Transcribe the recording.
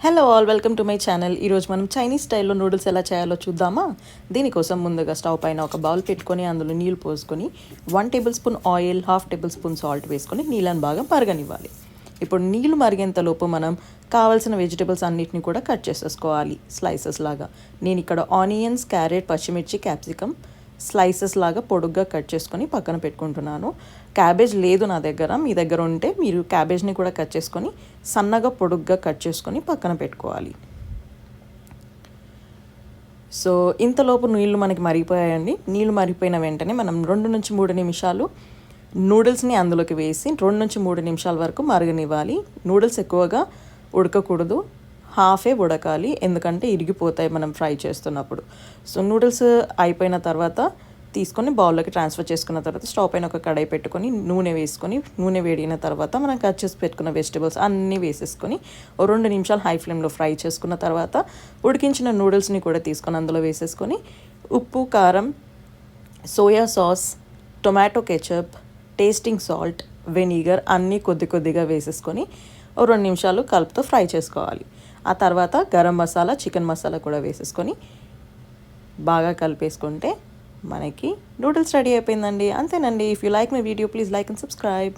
Hello all, welcome to my channel. ఈరోజు మనం Chinese స్టైల్లో నూడిల్స్ ఎలా చేయాలో చూద్దామా? దీనికోసం ముందుగా స్టవ్ పైన ఒక బౌల్ పెట్టుకొని అందులో నీళ్ళు పోసుకొని 1 table spoon oil, 1/2 table spoon salt వేసుకొని నీళ్ళని బాగా మరగనివ్వాలి. ఇప్పుడు నీళ్ళు మరిగేంతలోపు మనం కావాల్సిన వెజిటేబుల్స్ అన్నిటిని కూడా కట్ చేసేసుకోవాలి స్లైసెస్ లాగా. నేను ఇక్కడ ఆనియన్స్, క్యారెట్, పచ్చిమిర్చి, క్యాప్సికమ్ స్లైసెస్ లాగా పొడుగ్గా కట్ చేసుకొని పక్కన పెట్టుకుంటున్నాను. క్యాబేజ్ లేదు నా దగ్గర, మీ దగ్గర ఉంటే మీరు క్యాబేజ్ని కూడా కట్ చేసుకొని సన్నగా పొడుగ్గా కట్ చేసుకొని పక్కన పెట్టుకోవాలి. సో ఇంతలోపు నీళ్ళు మనకి మరిగిపోయాయండి. నీళ్ళు మరిగిపోయిన వెంటనే మనం 2 నుంచి 3 నిమిషాలు నూడిల్స్ని అందులోకి వేసి 2 నుంచి 3 నిమిషాల వరకు మరగనివ్వాలి. నూడిల్స్ ఎక్కువగా ఉడకకూడదు, హాఫే ఉడకాలి, ఎందుకంటే ఇరిగిపోతాయి మనం ఫ్రై చేస్తున్నప్పుడు. సో నూడిల్స్ అయిపోయిన తర్వాత తీసుకొని బౌల్లోకి ట్రాన్స్ఫర్ చేసుకున్న తర్వాత స్టవ్ పైన ఒక కడాయి పెట్టుకొని నూనె వేసుకొని, నూనె వేడిన తర్వాత మనం కట్ చేసి పెట్టుకున్న వెజిటబుల్స్ అన్నీ వేసేసుకొని 2 నిమిషాలు హై ఫ్లేమ్లో ఫ్రై చేసుకున్న తర్వాత ఉడికించిన నూడిల్స్ని కూడా తీసుకొని అందులో వేసేసుకొని ఉప్పు, కారం, soya sauce, tomato ketchup, tasting salt, vinegar అన్నీ కొద్ది కొద్దిగా వేసేసుకొని 2 నిమిషాలు కలుపుతో ఫ్రై చేసుకోవాలి. ఆ తర్వాత గరం మసాలా, చికెన్ మసాలా కూడా వేసేసుకొని బాగా కలిపేసుకుంటే మనకి నూడిల్స్ రెడీ అయిపోయిందండి. అంతేనండి. If you like my video please like and subscribe.